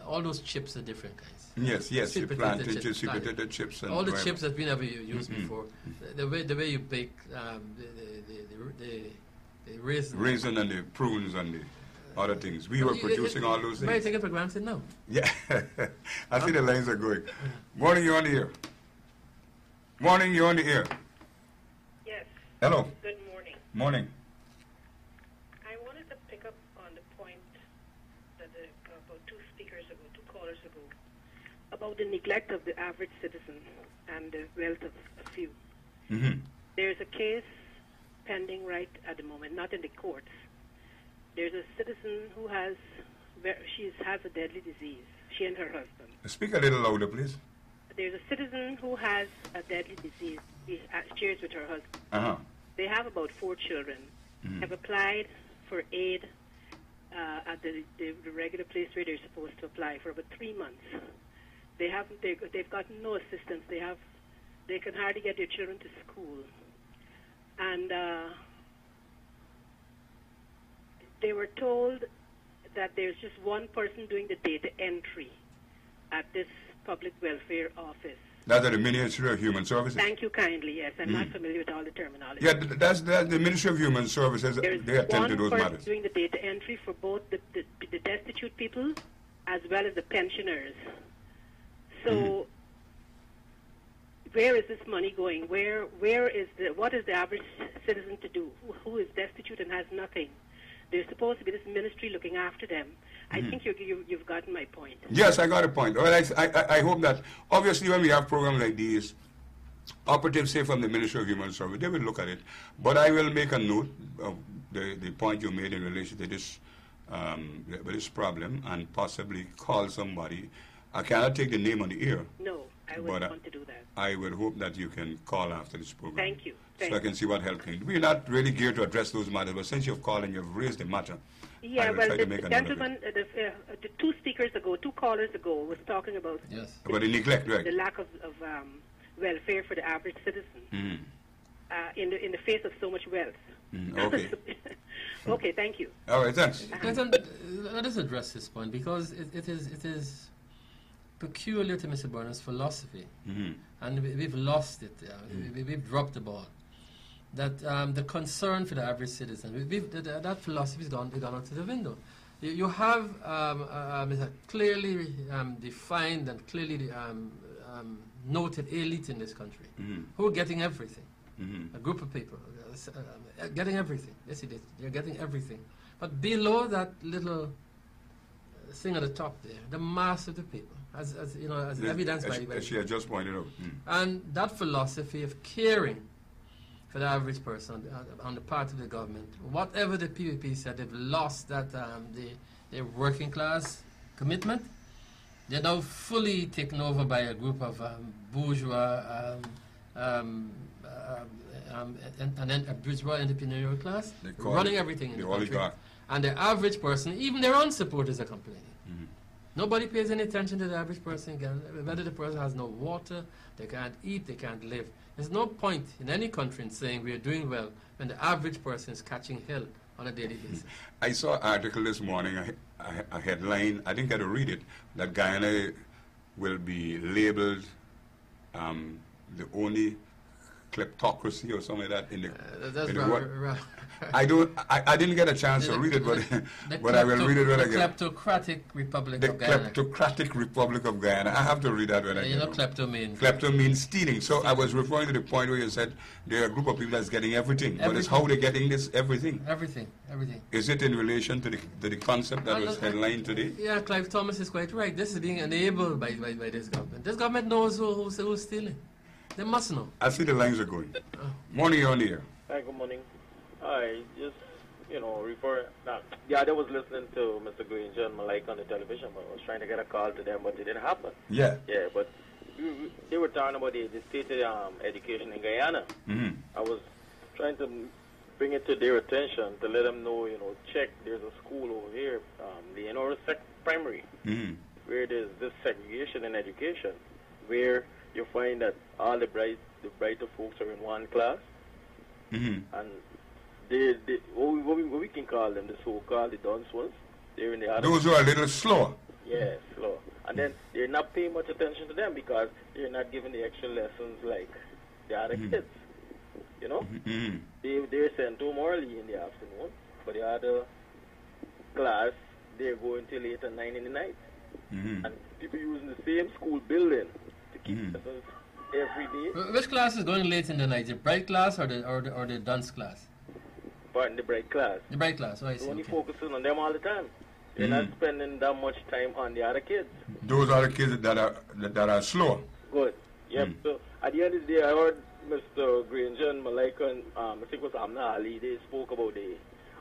all those chips are different kinds. Yes, the plantain chips, sweet potato chips, and all the chips that we never used before. The way you bake the raisin and the prunes and the other things. We were producing all those things. May I take it for granted now? Yeah, I see the lines are going. Morning, you're on the air. Morning, you're on the air. Yes. Hello. Good morning. Morning. I wanted to pick up on the point that about two callers ago, about the neglect of the average citizen and the wealth of a few. There's a case pending right at the moment, not in the courts. There's a citizen who has a deadly disease, she and her husband. Speak a little louder, please. There's a citizen who has a deadly disease. She shares with her husband. They have about 4 children. Have applied for aid at the regular place where they're supposed to apply for about 3 months. They've gotten no assistance. They can hardly get their children to school, and they were told that there's just one person doing the data entry at this public welfare office. That's at the Ministry of Human Services? Thank you kindly, yes. I'm not familiar with all the terminology. Yeah, that's the Ministry of Human Services. They attend to those matters. There's one person doing the data entry for both the destitute people as well as the pensioners. So where is this money going? What is the average citizen to do who is destitute and has nothing? There's supposed to be this ministry looking after them. I think you've gotten my point. Yes, I got a point. Well, I hope that, obviously, when we have programs like these, operatives, say from the Ministry of Human Services, they will look at it. But I will make a note of the point you made in relation to this problem and possibly call somebody. I cannot take the name on the air. No, I wouldn't want to do that. I would hope that you can call after this program. Thank you. So I can see what help can. We're not really geared to address those matters, but since you've called and you've raised the matter, yeah, well, the gentleman, the 2 speakers ago, 2 callers ago, was talking about about the neglect, right? The lack of welfare for the average citizen in the face of so much wealth. Okay. Okay, thank you. All right, thanks. Let us address this point because it is peculiar to Mr. Burnham's philosophy, and we've lost it. We've dropped the ball. That the concern for the average citizen, that philosophy has gone out to the window. You have a clearly defined and clearly noted elite in this country who are getting everything. A group of people getting everything. Yes, it is. They're getting everything. But below that little thing at the top there, the mass of the people, as evidenced by she had just pointed out. And that philosophy of caring for the average person on the part of the government. Whatever the PVP said, they've lost that their working class commitment. They're now fully taken over by a group of bourgeois and then a bourgeois entrepreneurial class running everything in the country. And the average person, even their own supporters are complaining. Nobody pays any attention to the average person again. Whether the person has no water, they can't eat, they can't live. There's no point in any country in saying we are doing well when the average person is catching hell on a daily basis. I saw an article this morning, a headline, I didn't get to read it, that Guyana will be labeled the only kleptocracy or something like that in the world. I didn't get a chance to read it, but I will read it when I get. The Kleptocratic Republic of Guyana. The Kleptocratic Republic of Guyana. I have to read that when I get. You know, klepto means. Klepto means stealing. So I was referring to the point where you said there are a group of people that's getting everything. But it's how they're getting this everything. Everything. Is it in relation to the concept that was headlined today? Yeah, Clive Thomas is quite right. This is being enabled by this government. This government knows who's stealing. They must know. I see the lines are going. Morning, you're on the air. Hi, good morning. I just, refer. Yeah, I was listening to Mr. Granger and Malika on the television, but I was trying to get a call to them, but it didn't happen. Yeah. Yeah, but they were talking about the state of education in Guyana. I was trying to bring it to their attention to let them know, check, there's a school over here, the North Primary, where there's this segregation in education, where you find that all the brighter folks are in one class, and what we can call them, the so-called the dunce ones, they're in the other. Those who are a little slower. Yeah, slow. And then they're not paying much attention to them because they're not giving the extra lessons like the other kids. They're sent home early in the afternoon, but the other class, they're going till 8 and 9 in the night. And people using the same school building to keep lessons every day. Which class is going late in the night? The bright class or the dunce class? Pardon, the bright class. The bright class, I see. They're only focusing on them all the time. They're not spending that much time on the other kids. Those are the kids that are slow. Good. Yep. So at the end of the day, I heard Mr. Granger and Malika and I think it was Amna Ali, they spoke about the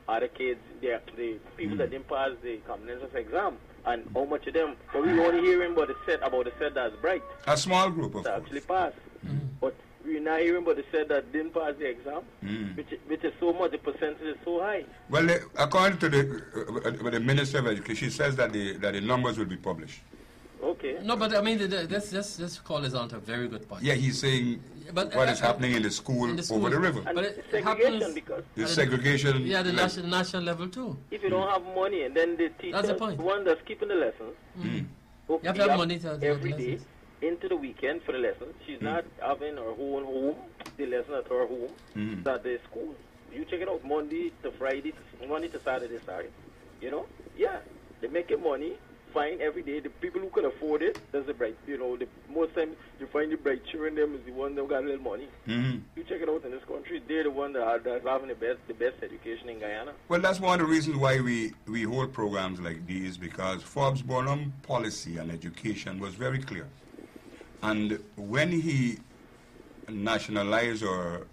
other kids, the people that didn't pass the common entrance exam, and how much of them. But we only hearing about the set that's bright. A small group of that actually passed. But we're not hearing about the set that didn't pass the exam, which is so much, the percentage is so high. Well, according to the Minister of Education, she says that the numbers will be published. Okay. No, but I mean, this call is on to a very good point. Yeah, he's saying what is happening in the school over the river. And it happens because the segregation. Yeah, the national level too. If you don't have money, and then the teacher, the one that's keeping the lessons, you have to have money to every day into the weekend for the lessons. She's not having her own home, the lesson at her home, at the school. You check it out, Monday to Friday, Monday to Saturday, Yeah, they're making money. Fine every day. The people who can afford it, that's the bright. The most time you find the bright children, them is the one that got a little money. You check it out in this country, they're the one that's having the best education in Guyana. Well, that's one of the reasons why we hold programs like these, because Forbes Burnham policy on education was very clear. And when he nationalized or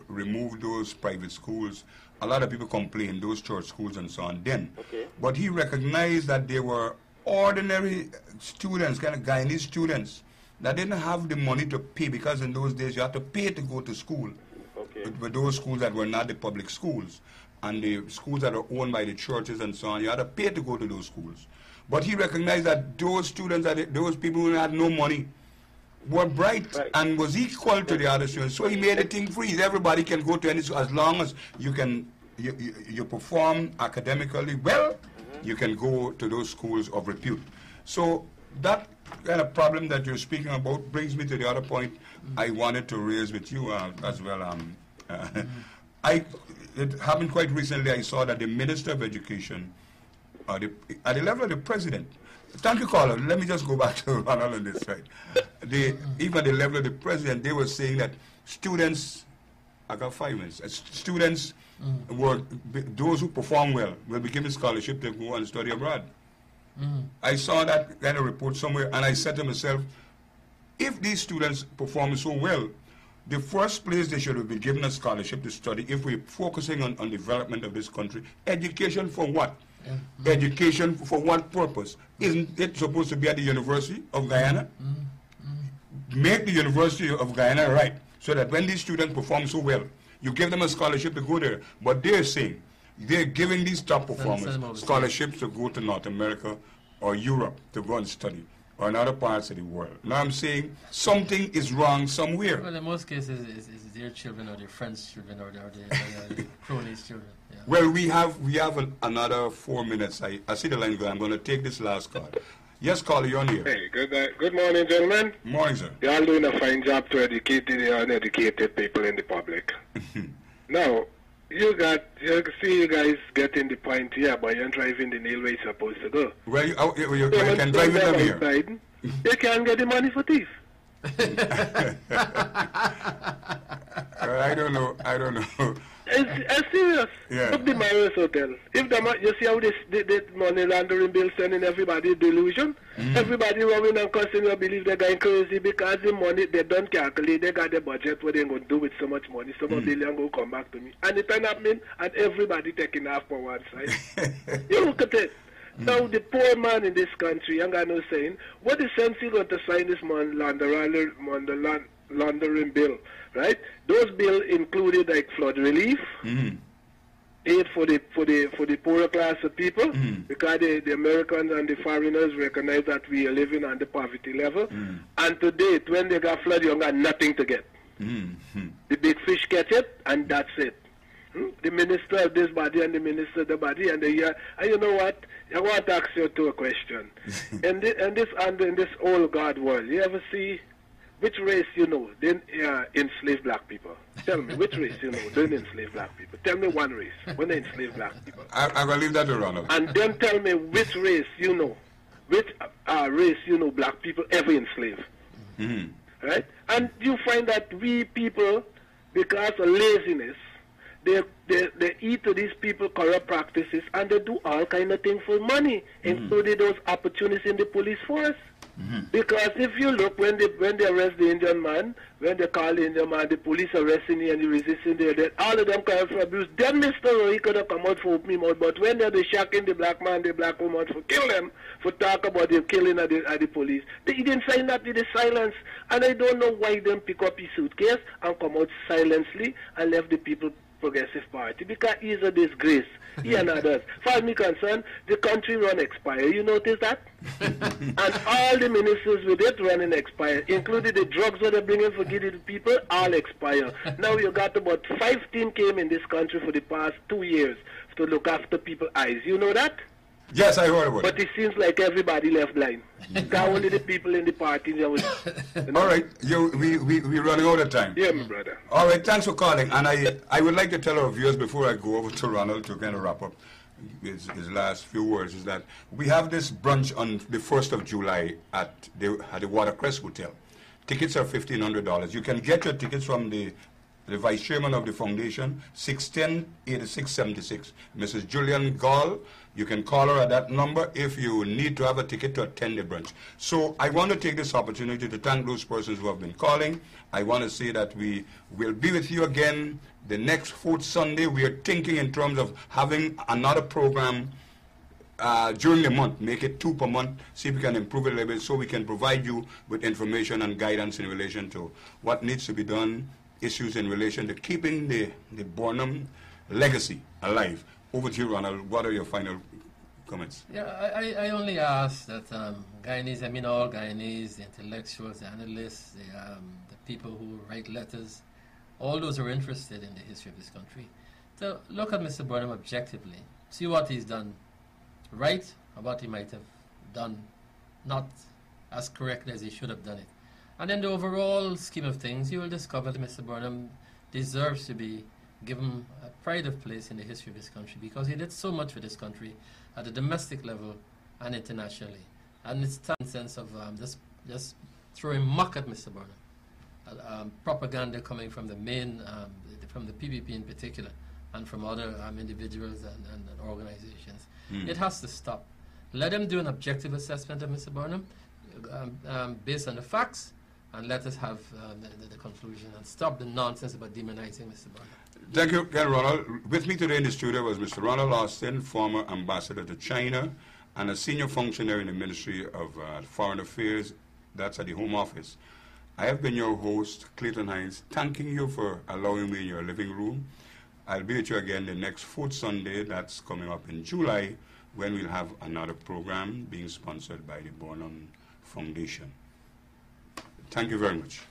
removed those private schools, a lot of people complained, those church schools and so on then. Okay. But he recognized that there were ordinary students, kind of Guyanese students, that didn't have the money to pay, because in those days you had to pay to go to school. Okay. But those schools that were not the public schools, and the schools that are owned by the churches and so on, you had to pay to go to those schools. But he recognized that those students, those people who had no money, were bright and was equal to the other students. So he made the thing free. Everybody can go to any school as long as you can you perform academically well. You can go to those schools of repute. So that kind of problem that you're speaking about brings me to the other point I wanted to raise with you as well. It happened quite recently. I saw that the Minister of Education, at the level of the President, thank you, caller. Let me just go back to Ronald on this side. Even at the level of the President, they were saying that students, I got 5 minutes, students those who perform well will be given scholarship to go and study abroad. I saw that kind of report somewhere, and I said to myself, if these students perform so well, the first place they should have been given a scholarship to study, if we're focusing on development of this country, education for what? Yeah. Education for what purpose? Isn't it supposed to be at the University of Guyana? Make the University of Guyana right, so that when these students perform so well, you give them a scholarship to go there. But they're saying, they're giving these top performers scholarships to go to North America or Europe to go and study, or in other parts of the world. Now I'm saying something is wrong somewhere. Well, in most cases, it's their children or their friends' children or their cronies' children. Yeah. Well, we have another 4 minutes. I see the line going. I'm going to take this last call. Yes, caller, you're on here. Hey, good morning, gentlemen. Morning, sir. You're all doing a fine job to educate the uneducated people in the public. Now, you see you guys getting the point here, but you're driving the nail where you're supposed to go. Well, you can drive with them here. You can't get the money for thief. Well, I don't know. It's serious. Yeah. Look the Marriott Hotel. If you see how the money laundering bill sending everybody delusion, everybody running and cussing will believe they're going crazy because the money they don't calculate, they got the budget what they're going to do with so much money, so much billion will come back to me. And it end up mean and everybody taking half for one side. You look at it. Now the poor man in this country, I'm going to saying, what is sense he going to sign this money laundering bill, right? Those bills included like flood relief, aid for the poorer class of people, because the Americans and the foreigners recognize that we are living on the poverty level. And to date, when they got flood, you got nothing to get. The big fish catch it, and that's it. The minister of this body and the minister of the body, and you know what? I want to ask you a question. in this old God world, you ever see which race you know then enslave black people? Tell me, which race you know don't enslave black people? Tell me one race when they enslave black people. I will leave that to Ronald. And then tell me which race you know, black people ever enslave. Right? And you find that we people, because of laziness, they eat to these people corrupt practices, and they do all kind of things for money, including those opportunities in the police force. Because if you look, when they arrest the Indian man, when they call the Indian man, the police arresting him and he resisting their death, all of them come for abuse. Then Mr. Roy could have come out for open mouth, but when they're shocking the black man, the black woman, for kill them, for talk about the killing of the police, they didn't sign that with the silence. And I don't know why them pick up his suitcase and come out silently and left the people Progressive Party, because he's a disgrace. He and others. As far as me concerned, the country run expire. You notice that? And all the ministers with it running expire, including the drugs that they're bringing for giving people, all expire. Now you got about 5 teams came in this country for the past 2 years to look after people's eyes. You know that? Yes, I heard about it. But it seems like everybody left blind. Only the people in the party. You know? All right, we're running out of time. Yeah, my brother. All right, thanks for calling. And I would like to tell our viewers before I go over to Ronald to kind of wrap up his last few words, is that we have this brunch on the 1st of July at the Watercrest Hotel. Tickets are $1,500. You can get your tickets from the Vice Chairman of the Foundation, 610-8676, Mrs. Julian Gall. You can call her at that number if you need to have a ticket to attend the brunch. So I want to take this opportunity to thank those persons who have been calling. I want to say that we will be with you again the next 4th Sunday. We are thinking in terms of having another program during the month, make it 2 per month, see if we can improve it a little bit so we can provide you with information and guidance in relation to what needs to be done, issues in relation to keeping the Burnham legacy alive. Over to you, Ronald. What are your final comments? Yeah, I only ask that Guyanese, I mean all Guyanese, the intellectuals, the analysts, the people who write letters, all those who are interested in the history of this country, to look at Mr. Burnham objectively, see what he's done right or what he might have done not as correctly as he should have done it. And in the overall scheme of things, you will discover that Mr. Burnham deserves to be given a pride of place in the history of this country, because he did so much for this country at the domestic level and internationally. And it's a sense of just throwing muck at Mr. Burnham. Propaganda coming from the main, from the PPP in particular, and from other individuals and organizations. It has to stop. Let them do an objective assessment of Mr. Burnham based on the facts, and let us have the conclusion and stop the nonsense about demonizing Mr. Burnham. Thank you, Ken Ronald. With me today in the studio was Mr. Ronald Austin, former ambassador to China and a senior functionary in the Ministry of Foreign Affairs, that's at the Home Office. I have been your host, Clayton Hinds, thanking you for allowing me in your living room. I'll be with you again the next fourth Sunday, that's coming up in July, when we'll have another program being sponsored by the Burnham Foundation. Thank you very much.